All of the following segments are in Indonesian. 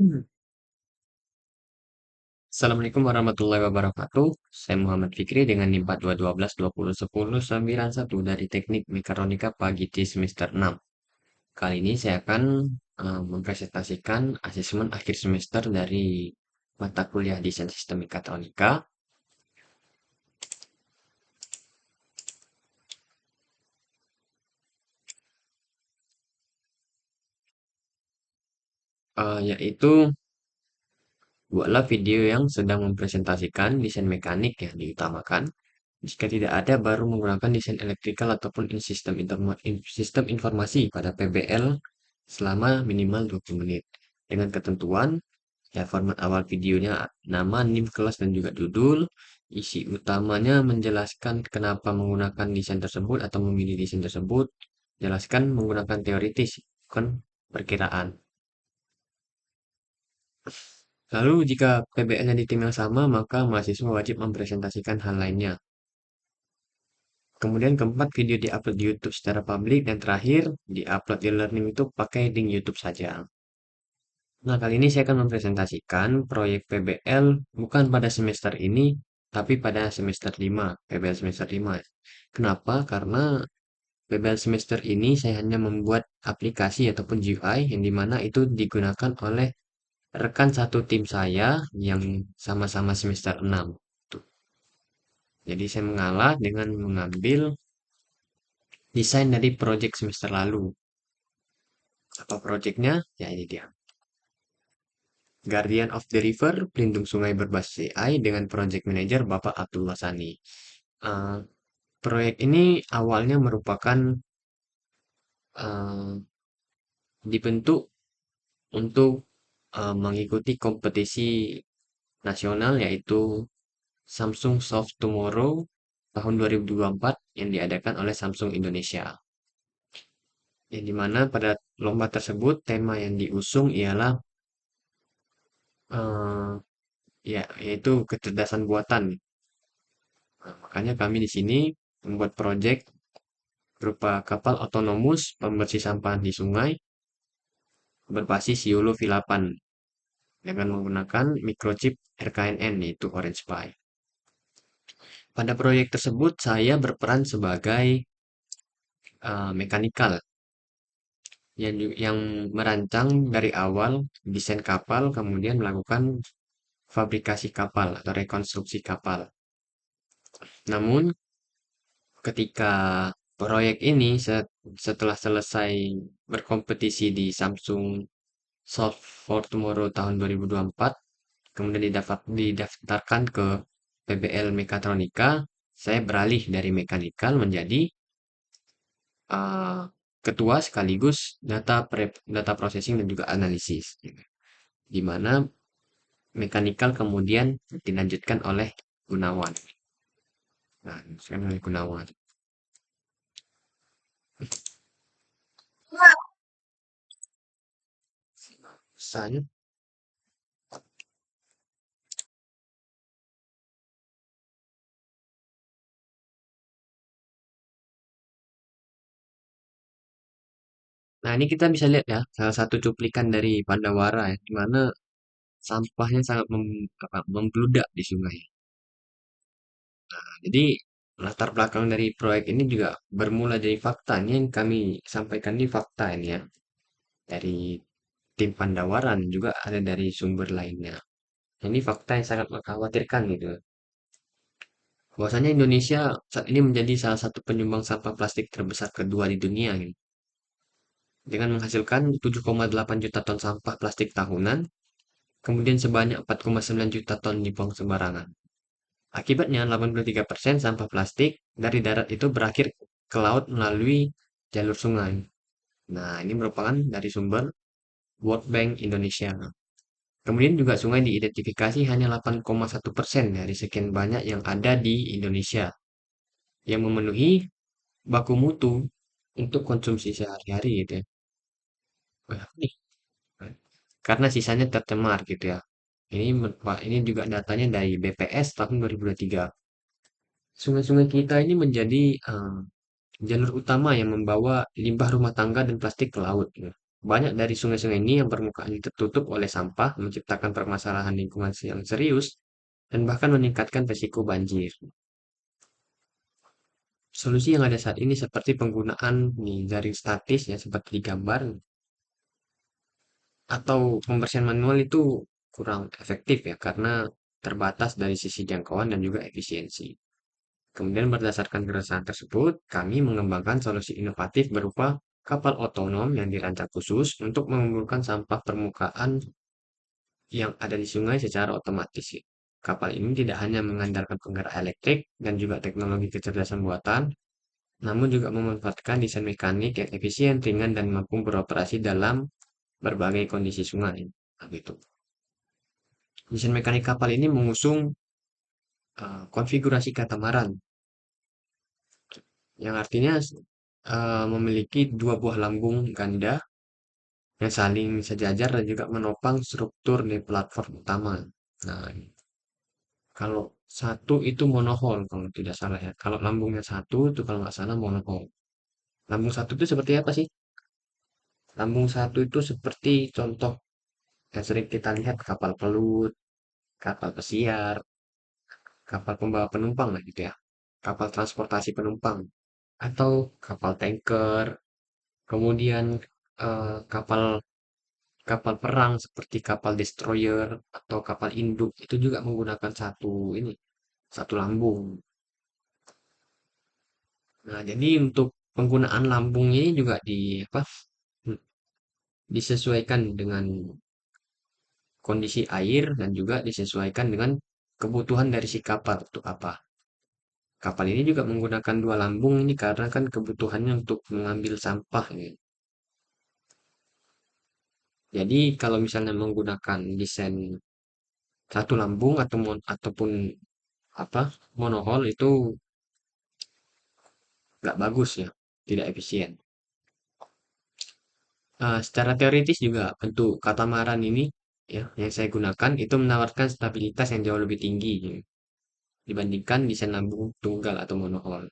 Hmm. Assalamualaikum warahmatullahi wabarakatuh. Saya Muhammad Fikri dengan NIM 4212201091 dari Teknik Mekatronika Pagi T semester 6. Kali ini saya akan mempresentasikan asesmen akhir semester dari mata kuliah Desain Sistem Mekatronika. Yaitu buatlah video yang sedang mempresentasikan desain mekanik yang diutamakan. Jika tidak ada, baru menggunakan desain elektrikal ataupun sistem informasi pada PBL selama minimal 20 menit. Dengan ketentuan, ya format awal videonya nama, NIM kelas, dan juga judul. Isi utamanya menjelaskan kenapa menggunakan desain tersebut atau memilih desain tersebut. Jelaskan menggunakan teoritis, bukan perkiraan. Lalu jika PBL-nya di tim yang sama, maka mahasiswa wajib mempresentasikan hal lainnya. Kemudian keempat, video di-upload di YouTube secara publik. Dan terakhir, di-upload e-learning itu pakai link YouTube saja. Nah, kali ini saya akan mempresentasikan proyek PBL bukan pada semester ini, tapi pada semester 5, PBL semester 5. Kenapa? Karena PBL semester ini saya hanya membuat aplikasi ataupun GUI yang dimana itu digunakan oleh rekan satu tim saya yang sama-sama semester 6. Tuh. Jadi saya mengalah dengan mengambil desain dari project semester lalu. Apa projectnya? Ya ini dia. Guardian of the River, pelindung sungai berbasis AI dengan project manager Bapak Abdullah Sani. Eh, Proyek ini awalnya merupakan eh, dibentuk untuk mengikuti kompetisi nasional yaitu Samsung Soft Tomorrow tahun 2024 yang diadakan oleh Samsung Indonesia. Yang dimana pada lomba tersebut tema yang diusung ialah eh, ya yaitu kecerdasan buatan. Nah, makanya kami di sini membuat proyek berupa kapal otonomus pembersih sampah di sungai berbasis YOLO V8 dengan menggunakan microchip RKNN yaitu Orange Pi. Pada proyek tersebut saya berperan sebagai mekanikal yang merancang dari awal desain kapal kemudian melakukan fabrikasi kapal atau rekonstruksi kapal. Namun ketika proyek ini setelah selesai berkompetisi di Samsung Solve for Tomorrow tahun 2024, kemudian didaftarkan ke PBL Mekatronika, saya beralih dari mekanikal menjadi uh, ketua sekaligus data processing dan juga analisis, di mana mekanikal kemudian dilanjutkan oleh Gunawan. Nah, sekarang oleh Gunawan. Saya, nah ini kita bisa lihat ya, salah satu cuplikan dari Pandawara ya, di mana sampahnya sangat membludak di sungai. Jadi latar belakang dari proyek ini juga bermula dari fakta. Ini yang kami sampaikan di fakta ini ya. Dari tim Pandawaran juga ada dari sumber lainnya. Ini fakta yang sangat mengkhawatirkan gitu. Bahwasanya Indonesia saat ini menjadi salah satu penyumbang sampah plastik terbesar kedua di dunia gitu. Dengan menghasilkan 7,8 juta ton sampah plastik tahunan, kemudian sebanyak 4,9 juta ton dibuang sembarangan. Akibatnya, 83% sampah plastik dari darat itu berakhir ke laut melalui jalur sungai. Nah, ini merupakan dari sumber World Bank Indonesia. Kemudian juga sungai diidentifikasi hanya 8,1% dari sekian banyak yang ada di Indonesia yang memenuhi baku mutu untuk konsumsi sehari-hari gitu ya. Wah, nih, karena sisanya tercemar gitu ya. Ini juga datanya dari BPS tahun 2023. Sungai-sungai kita ini menjadi jalur utama yang membawa limbah rumah tangga dan plastik ke laut, gitu. Banyak dari sungai-sungai ini yang permukaannya tertutup oleh sampah, menciptakan permasalahan lingkungan yang serius, dan bahkan meningkatkan risiko banjir. Solusi yang ada saat ini seperti penggunaan nih, jaring statis ya seperti di gambar atau pembersihan manual itu kurang efektif ya karena terbatas dari sisi jangkauan dan juga efisiensi. Kemudian berdasarkan keresahan tersebut, kami mengembangkan solusi inovatif berupa kapal otonom yang dirancang khusus untuk mengumpulkan sampah permukaan yang ada di sungai secara otomatis. Kapal ini tidak hanya mengandalkan penggerak elektrik dan juga teknologi kecerdasan buatan, namun juga memanfaatkan desain mekanik yang efisien, ringan, dan mampu beroperasi dalam berbagai kondisi sungai. Nah, gitu. Desain mekanik kapal ini mengusung konfigurasi katamaran, yang artinya memiliki dua buah lambung ganda yang saling sejajar dan juga menopang struktur di platform utama. Nah, kalau satu itu monohull kalau tidak salah ya. Kalau lambungnya satu itu kalau nggak salah monohull. Lambung satu itu seperti apa sih? Lambung satu itu seperti contoh yang sering kita lihat kapal pelut, kapal pesiar, kapal pembawa penumpang lah gitu ya. Kapal transportasi penumpang atau kapal tanker, kemudian kapal kapal perang seperti kapal destroyer atau kapal induk itu juga menggunakan satu lambung. Nah, jadi untuk penggunaan lambung ini juga disesuaikan dengan kondisi air dan juga disesuaikan dengan kebutuhan dari si kapal untuk apa. Kapal ini juga menggunakan dua lambung ini karena kan kebutuhannya untuk mengambil sampah gitu. Jadi kalau misalnya menggunakan desain satu lambung ataupun apa monohull itu nggak bagus ya, tidak efisien. Secara teoritis juga bentuk katamaran ini ya yang saya gunakan itu menawarkan stabilitas yang jauh lebih tinggi ya, dibandingkan desain lambung tunggal atau monohull.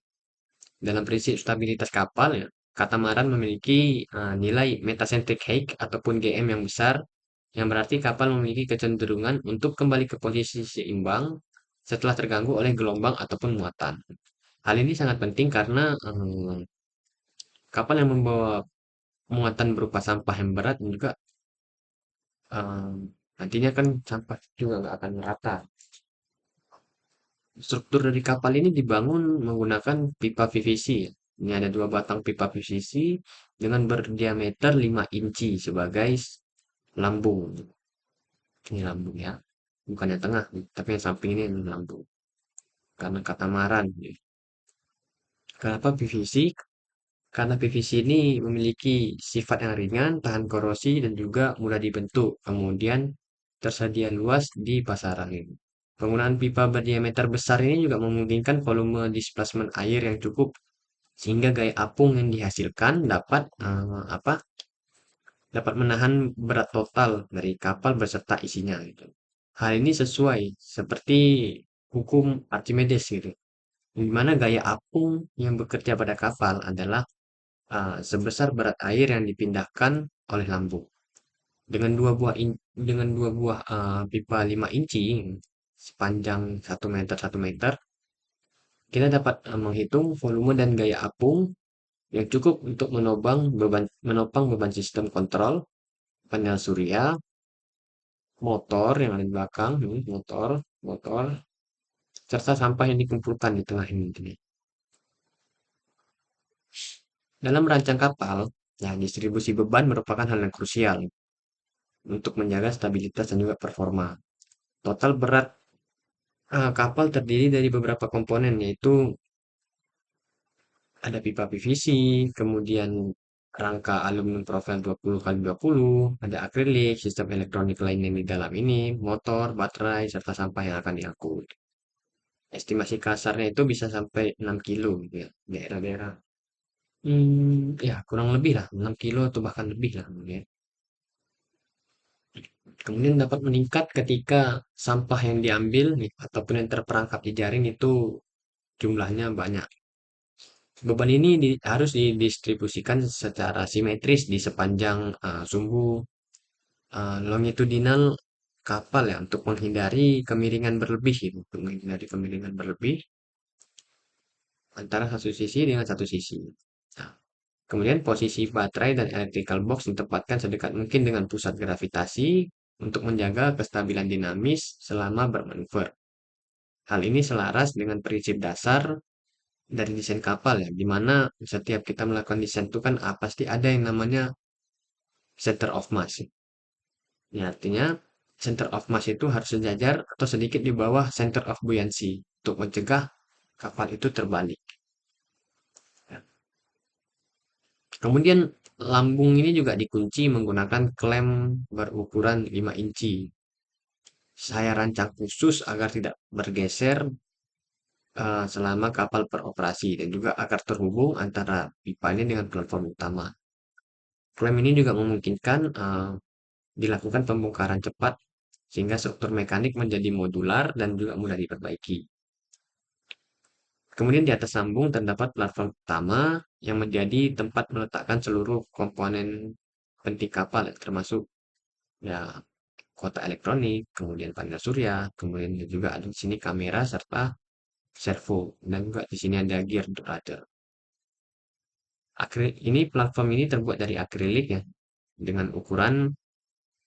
Dalam prinsip stabilitas kapal ya, katamaran memiliki nilai metacentric height ataupun GM yang besar, yang berarti kapal memiliki kecenderungan untuk kembali ke posisi seimbang setelah terganggu oleh gelombang ataupun muatan. Hal ini sangat penting karena kapal yang membawa muatan berupa sampah yang berat dan juga em, nantinya kan sampah juga nggak akan merata. Struktur dari kapal ini dibangun menggunakan pipa PVC. Ini ada dua batang pipa PVC dengan berdiameter 5 inci sebagai lambung. Ini lambung ya. Bukan yang tengah, tapi yang samping ini lambung. Karena katamaran. Kenapa PVC? Karena PVC ini memiliki sifat yang ringan, tahan korosi, dan juga mudah dibentuk. Kemudian tersedia luas di pasaran ini. Penggunaan pipa berdiameter besar ini juga memungkinkan volume displacement air yang cukup sehingga gaya apung yang dihasilkan dapat menahan berat total dari kapal beserta isinya gitu. Hal ini sesuai seperti hukum Archimedes gitu, di mana gaya apung yang bekerja pada kapal adalah sebesar berat air yang dipindahkan oleh lambung. Dengan dua buah pipa 5 inci sepanjang 1 meter, kita dapat menghitung volume dan gaya apung yang cukup untuk menopang beban sistem kontrol, panel surya, motor yang ada di belakang, motor, serta sampah yang dikumpulkan di tengah ini. Dalam merancang kapal, ya distribusi beban merupakan hal yang krusial untuk menjaga stabilitas dan juga performa. Total berat kapal terdiri dari beberapa komponen, yaitu ada pipa PVC, kemudian rangka aluminium profil 20 kali 20, ada akrilik, sistem elektronik lain yang di dalam ini, motor, baterai, serta sampah yang akan diangkut. Estimasi kasarnya itu bisa sampai 6 kilo gitu ya, daerah-daerah. Ya kurang lebih lah, 6 kilo atau bahkan lebih lah mungkin. Kemudian dapat meningkat ketika sampah yang diambil nih, ataupun yang terperangkap di jaring itu jumlahnya banyak. Beban ini harus didistribusikan secara simetris di sepanjang sumbu longitudinal kapal ya untuk menghindari kemiringan berlebih gitu, untuk menghindari kemiringan berlebih antara satu sisi dengan satu sisi. Nah, kemudian posisi baterai dan electrical box ditempatkan sedekat mungkin dengan pusat gravitasi untuk menjaga kestabilan dinamis selama bermanuver. Hal ini selaras dengan prinsip dasar dari desain kapal ya, di mana setiap kita melakukan desain itu kan pasti ada yang namanya center of mass. Ya, artinya center of mass itu harus sejajar atau sedikit di bawah center of buoyancy untuk mencegah kapal itu terbalik. Ya. Kemudian lambung ini juga dikunci menggunakan klem berukuran 5 inci. Saya rancang khusus agar tidak bergeser selama kapal beroperasi dan juga agar terhubung antara pipa ini dengan platform utama. Klem ini juga memungkinkan dilakukan pembongkaran cepat sehingga struktur mekanik menjadi modular dan juga mudah diperbaiki. Kemudian di atas sambung terdapat platform utama yang menjadi tempat meletakkan seluruh komponen penting kapal, ya, termasuk ya kotak elektronik, kemudian panel surya, kemudian juga ada di sini kamera serta servo, dan juga di sini ada gear untuk rudder. Ini platform ini terbuat dari akrilik ya, dengan ukuran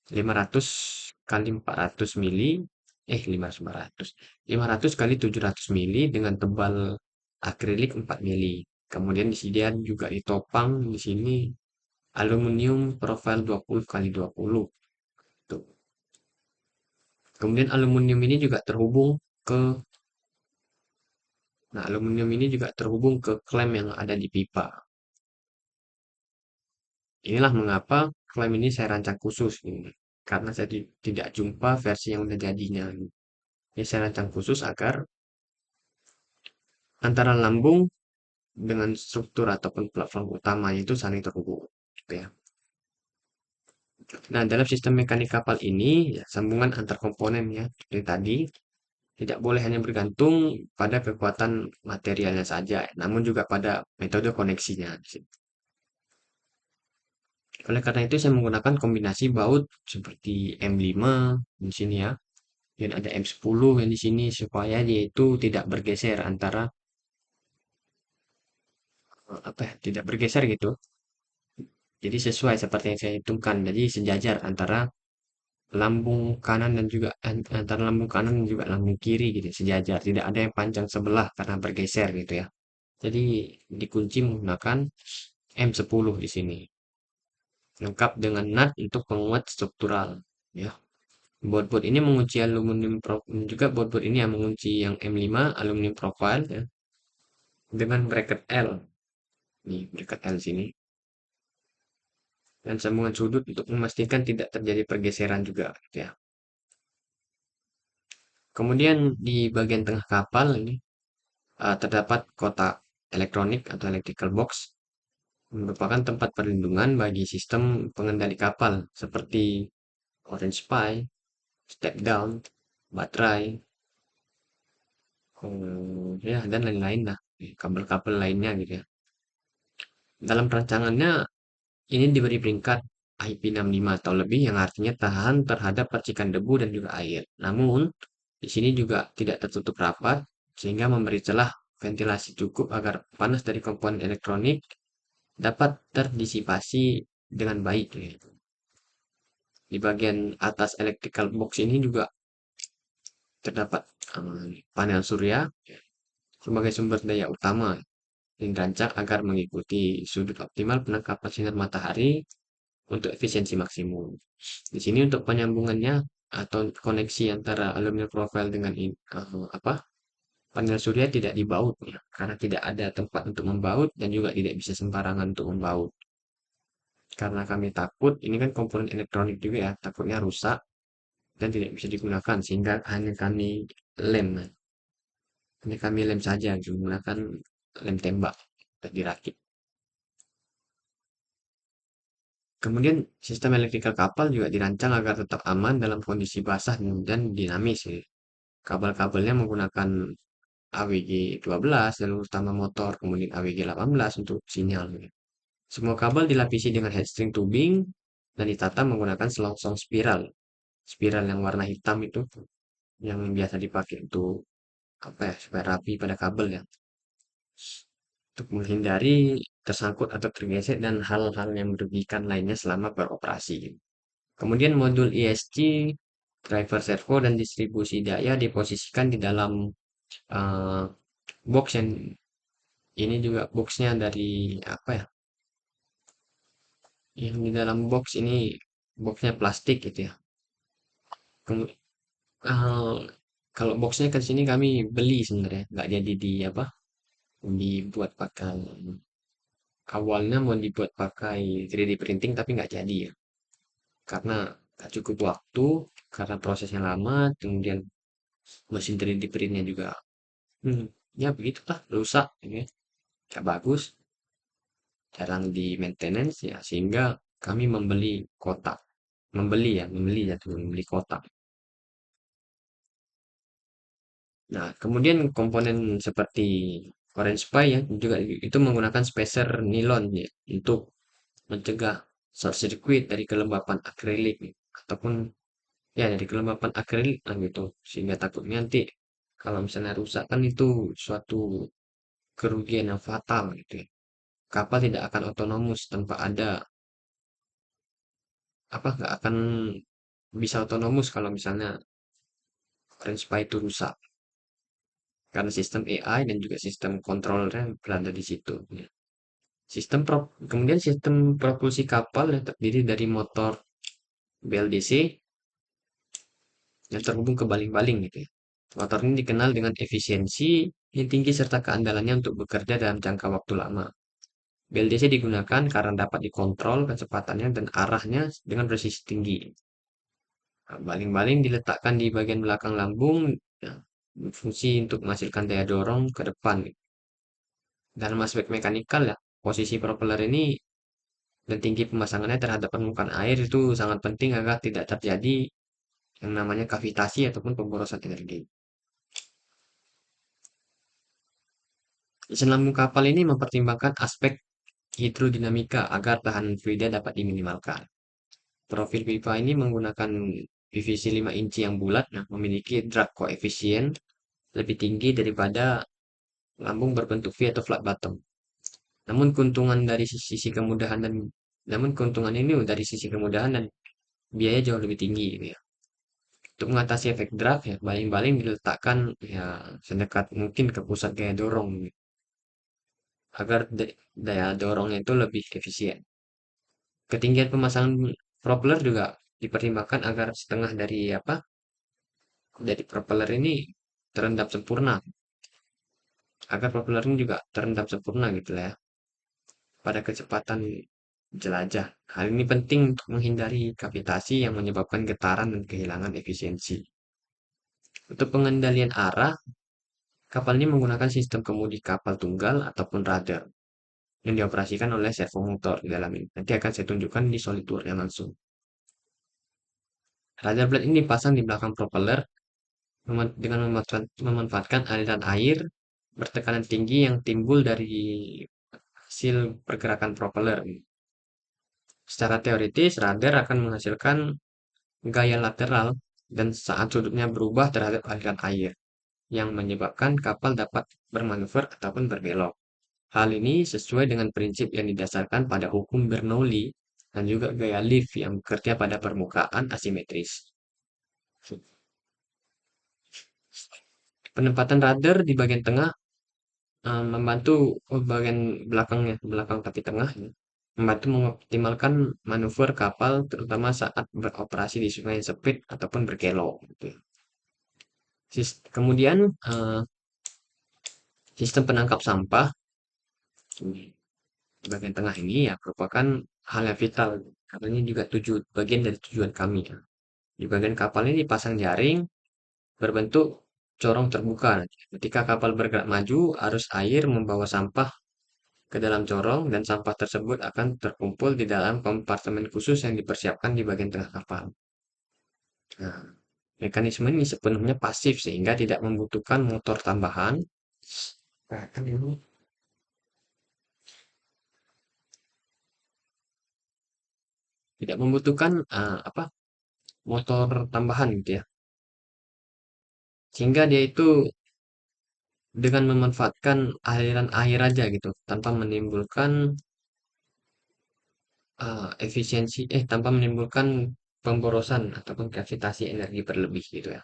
500 kali 400 mili, 500, 500 kali 700 mili dengan tebal akrilik 4 mili. Kemudian di sini juga ditopang di sini aluminium profil 20 kali 20. Tuh. Kemudian aluminium ini juga terhubung ke aluminium ini juga terhubung ke klem yang ada di pipa. Inilah mengapa klem ini saya rancang khusus ini. Karena saya tidak jumpa versi yang udah jadinya. Ini saya rancang khusus agar antara lambung dengan struktur ataupun platform utamanya itu saling terhubung. Gitu ya. Nah, dalam sistem mekanik kapal ini, ya, sambungan antar komponen ya, seperti tadi, tidak boleh hanya bergantung pada kekuatan materialnya saja, namun juga pada metode koneksinya. Oleh karena itu, saya menggunakan kombinasi baut seperti M5 di sini ya, dan ada M10 yang di sini supaya dia itu tidak bergeser antara tidak bergeser gitu. Jadi sesuai seperti yang saya hitungkan. Jadi sejajar antara lambung kanan dan juga antara lambung kanan dan juga lambung kiri gitu, sejajar. Tidak ada yang panjang sebelah karena bergeser gitu ya. Jadi dikunci menggunakan M10 di sini. Lengkap dengan nut untuk penguat struktural ya. Board-board ini mengunci aluminium juga board-board ini yang mengunci yang M5 aluminium profile ya, dengan bracket L. Nih, bracket L sini. Dan sambungan sudut untuk memastikan tidak terjadi pergeseran juga gitu ya. Kemudian di bagian tengah kapal ini terdapat kotak elektronik atau electrical box merupakan tempat perlindungan bagi sistem pengendali kapal seperti orange spy, step down, baterai, ya dan lain-lain lah, kabel-kabel lainnya gitu ya. Dalam rancangannya ini diberi peringkat IP65 atau lebih yang artinya tahan terhadap percikan debu dan juga air. Namun di sini juga tidak tertutup rapat sehingga memberi celah ventilasi cukup agar panas dari komponen elektronik dapat terdisipasi dengan baik. Gitu. Di bagian atas electrical box ini juga terdapat panel surya sebagai sumber daya utama yang dirancang agar mengikuti sudut optimal penangkapan sinar matahari untuk efisiensi maksimum. Di sini untuk penyambungannya atau koneksi antara aluminium profile dengan panel surya tidak dibaut ya, karena tidak ada tempat untuk membaut dan juga tidak bisa sembarangan untuk membaut. Karena kami takut, ini kan komponen elektronik juga ya, takutnya rusak dan tidak bisa digunakan sehingga lem, hanya kami lem saja menggunakan lem tembak dan dirakit. Kemudian sistem elektrikal kapal juga dirancang agar tetap aman dalam kondisi basah dan dinamis. Ya. Kabel-kabelnya menggunakan AWG 12 jalur utama motor, kemudian AWG 18 untuk sinyal. Semua kabel dilapisi dengan headstring tubing dan ditata menggunakan selongsong spiral. Spiral yang warna hitam itu yang biasa dipakai untuk apa ya, supaya rapi pada kabel ya. Untuk menghindari tersangkut atau tergesek dan hal-hal yang merugikan lainnya selama beroperasi. Kemudian modul ESC, driver servo dan distribusi daya diposisikan di dalam eh, box yang ini juga boxnya dari apa ya? Yang di dalam box ini boxnya plastik gitu ya. Kemu- eh, kalau boxnya ke sini kami beli sebenarnya, nggak jadi di apa? Dibuat pakai awalnya mau dibuat pakai 3D printing tapi nggak jadi ya, karena nggak cukup waktu, karena prosesnya lama, kemudian mesin 3D printnya juga hmm, ya begitulah rusak, gitu ya. Nggak bagus, jarang di maintenance ya, sehingga kami membeli kotak, membeli kotak. Nah, kemudian komponen seperti Orange Pi ya juga itu menggunakan spacer nilon ya untuk mencegah short circuit dari kelembapan akrilik ataupun ya dari kelembapan akrilik lah gitu, sehingga takutnya nanti kalau misalnya rusak kan itu suatu kerugian yang fatal gitu ya. Kapal tidak akan otonomus tanpa ada apa nggak akan bisa otonomus kalau misalnya Orange Pi itu rusak karena sistem AI dan juga sistem kontrolnya berada di situ ya. Kemudian sistem propulsi kapal yang terdiri dari motor BLDC yang terhubung ke baling-baling gitu ya. Motor ini dikenal dengan efisiensi yang tinggi serta keandalannya untuk bekerja dalam jangka waktu lama. BLDC digunakan karena dapat dikontrol kecepatannya dan arahnya dengan presisi tinggi. Nah, baling-baling diletakkan di bagian belakang lambung, ya, berfungsi untuk menghasilkan daya dorong ke depan. Dalam aspek mekanikal ya, posisi propeller ini dan tinggi pemasangannya terhadap permukaan air itu sangat penting agar tidak terjadi yang namanya kavitasi ataupun pemborosan energi. Desain lambung kapal ini mempertimbangkan aspek hidrodinamika agar tahanan fluida dapat diminimalkan. Profil pipa ini menggunakan PVC 5 inci yang bulat, nah, memiliki drag koefisien lebih tinggi daripada lambung berbentuk V atau flat bottom. Namun keuntungan dari sisi kemudahan dan namun keuntungan ini dari sisi kemudahan dan biaya jauh lebih tinggi gitu ya. Untuk mengatasi efek drag ya, baling-baling diletakkan ya sedekat mungkin ke pusat gaya dorong gitu, agar daya dorongnya itu lebih efisien. Ketinggian pemasangan propeller juga dipertimbangkan agar setengah dari apa? Dari propeller ini terendap sempurna, agar propeller ini juga terendap sempurna gitu lah ya pada kecepatan jelajah. Hal ini penting untuk menghindari kavitasi yang menyebabkan getaran dan kehilangan efisiensi. Untuk pengendalian arah, kapal ini menggunakan sistem kemudi kapal tunggal ataupun radar yang dioperasikan oleh servo motor di dalam ini. Nanti akan saya tunjukkan di SolidWorks langsung. Radar blade ini dipasang di belakang propeller dengan memanfaatkan aliran air bertekanan tinggi yang timbul dari hasil pergerakan propeller. Secara teoritis, radar akan menghasilkan gaya lateral dan saat sudutnya berubah terhadap aliran air, yang menyebabkan kapal dapat bermanuver ataupun berbelok. Hal ini sesuai dengan prinsip yang didasarkan pada hukum Bernoulli dan juga gaya lift yang bekerja pada permukaan asimetris. Penempatan radar di bagian tengah membantu bagian belakangnya, belakang tapi tengah, ya, membantu mengoptimalkan manuver kapal terutama saat beroperasi di sungai yang sempit ataupun berkelok gitu ya. Kemudian sistem penangkap sampah di bagian tengah ini ya merupakan hal yang vital karena ini juga bagian dari tujuan kami ya. Di bagian kapal ini dipasang jaring berbentuk corong terbuka. Ketika kapal bergerak maju, arus air membawa sampah ke dalam corong dan sampah tersebut akan terkumpul di dalam kompartemen khusus yang dipersiapkan di bagian tengah kapal. Nah, mekanisme ini sepenuhnya pasif sehingga tidak membutuhkan motor tambahan Nah, kan ini tidak membutuhkan apa motor tambahan gitu ya. Sehingga dia itu dengan memanfaatkan aliran air aja gitu, tanpa menimbulkan tanpa menimbulkan pemborosan ataupun gravitasi energi berlebih gitu ya.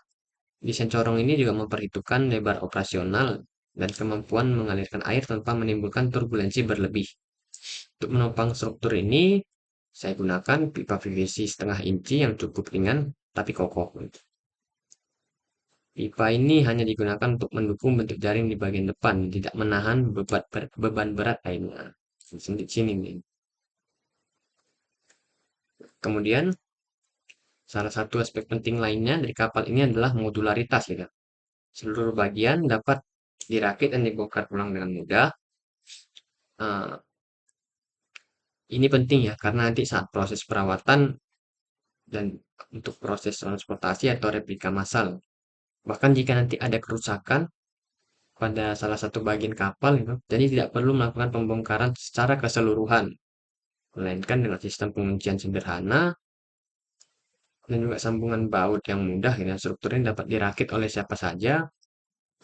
Desain corong ini juga memperhitungkan lebar operasional dan kemampuan mengalirkan air tanpa menimbulkan turbulensi berlebih. Untuk menopang struktur ini, saya gunakan pipa PVC setengah inci yang cukup ringan tapi kokoh. Pipa ini hanya digunakan untuk mendukung bentuk jaring di bagian depan, tidak menahan beban berat lainnya. Di sini nih. Kemudian, salah satu aspek penting lainnya dari kapal ini adalah modularitas ya. Seluruh bagian dapat dirakit dan dibongkar ulang dengan mudah. Eh, ini penting ya, karena nanti saat proses perawatan dan untuk proses transportasi atau replika massal. Bahkan jika nanti ada kerusakan pada salah satu bagian kapal gitu, jadi tidak perlu melakukan pembongkaran secara keseluruhan, melainkan dengan sistem penguncian sederhana dan juga sambungan baut yang mudah ya, strukturnya dapat dirakit oleh siapa saja,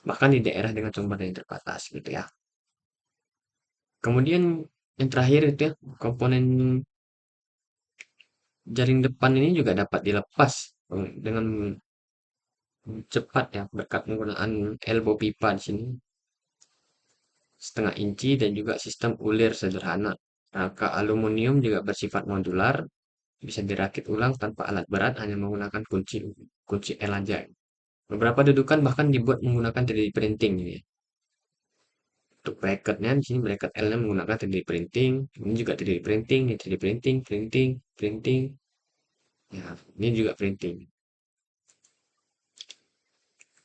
bahkan di daerah dengan sumber yang terbatas gitu ya. Kemudian yang terakhir itu ya, komponen jaring depan ini juga dapat dilepas dengan cepat ya berkat penggunaan elbow pipa di sini setengah inci dan juga sistem ulir sederhana. Rangka aluminium juga bersifat modular, bisa dirakit ulang tanpa alat berat hanya menggunakan kunci kunci L aja. Beberapa dudukan bahkan dibuat menggunakan 3D printing ini ya. Untuk bracketnya di sini bracket L-nya menggunakan 3D printing, ini juga 3D printing, ini 3D printing, printing, printing. Ya, ini juga printing.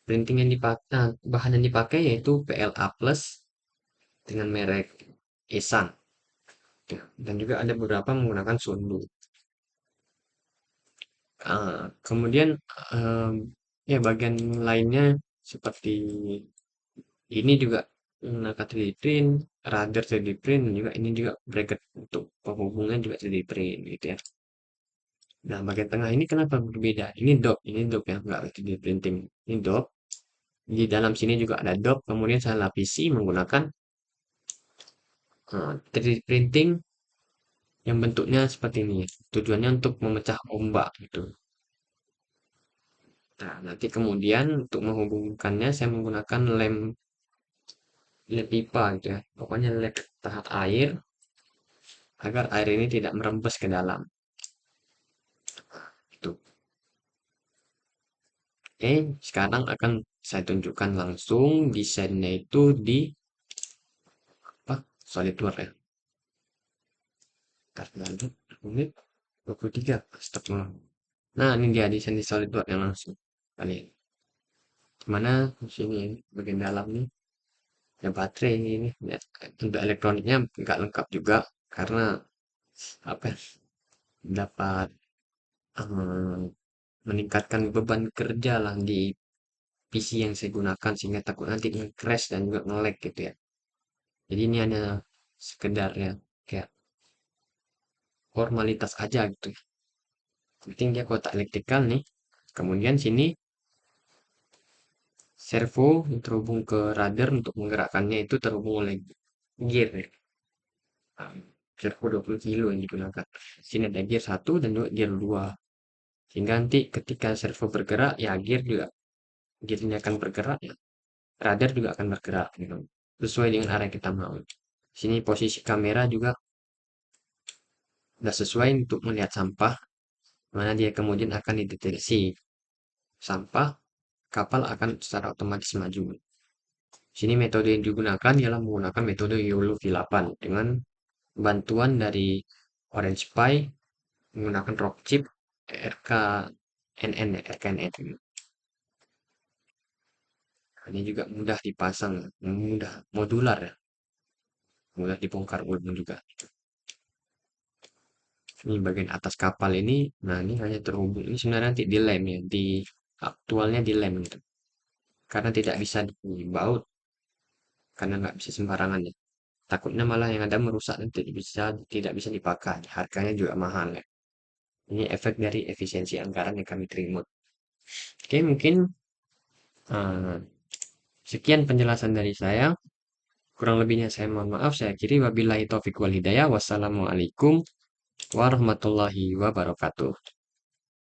Printing yang dipakai, bahan yang dipakai yaitu PLA Plus dengan merek Esan. Ya, dan juga ada beberapa menggunakan Sundu. Kemudian em, ya bagian lainnya seperti ini juga menggunakan 3D print, rudder 3D print, dan juga ini juga bracket untuk penghubungnya juga 3D print gitu ya. Nah, bagian tengah ini kenapa berbeda? Ini dop ya, nggak 3D printing. Ini dop. Di dalam sini juga ada dop, kemudian saya lapisi menggunakan 3D printing yang bentuknya seperti ini ya. Tujuannya untuk memecah ombak gitu. Nah, nanti kemudian untuk menghubungkannya saya menggunakan lem pipa gitu ya. Pokoknya lem tahan air agar air ini tidak merembes ke dalam. Itu. Oke, sekarang akan saya tunjukkan langsung desainnya itu di apa? SolidWorks ya. Karena menit 23. Astagfirullah. Nah, ini dia desain di SolidWorks yang langsung. Kalian. Mana di sini bagian dalam nih. Ya baterai ini. Ya, untuk elektroniknya nggak lengkap juga karena apa ya, dapat eh, meningkatkan beban kerja lah di PC yang saya gunakan sehingga takut nanti nge-crash dan juga nge-lag gitu ya. Jadi ini hanya sekedar ya kayak formalitas aja gitu. Penting dia kotak elektrikal nih. Kemudian sini servo yang terhubung ke rudder untuk menggerakkannya itu terhubung oleh gear ya. Nah, servo 20 kilo yang digunakan. Sini ada gear 1 dan juga gear 2. Sehingga nanti ketika servo bergerak ya gear ini akan bergerak ya. Rudder juga akan bergerak gitu. Sesuai dengan arah yang kita mau. Sini posisi kamera juga sudah sesuai untuk melihat sampah, mana dia kemudian akan dideteksi. Sampah, kapal akan secara otomatis maju. Sini metode yang digunakan ialah menggunakan metode YOLO V8 dengan bantuan dari Orange Pi menggunakan Rockchip RKNN ya, RKNN. Ini juga mudah dipasang, mudah modular ya, mudah dibongkar ulang juga. Ini bagian atas kapal ini, nah ini hanya terhubung. Ini sebenarnya nanti dilem ya, di aktualnya dilem gitu. Karena tidak bisa dibaut karena nggak bisa sembarangan ya. Takutnya malah yang ada merusak nanti tidak bisa dipakai, harganya juga mahal ya. Ini efek dari efisiensi anggaran yang kami terima. Oke, mungkin eh, sekian penjelasan dari saya. Kurang lebihnya saya mohon maaf. Saya akhiri wabillahi taufiq wal hidayah. Wassalamualaikum warahmatullahi wabarakatuh.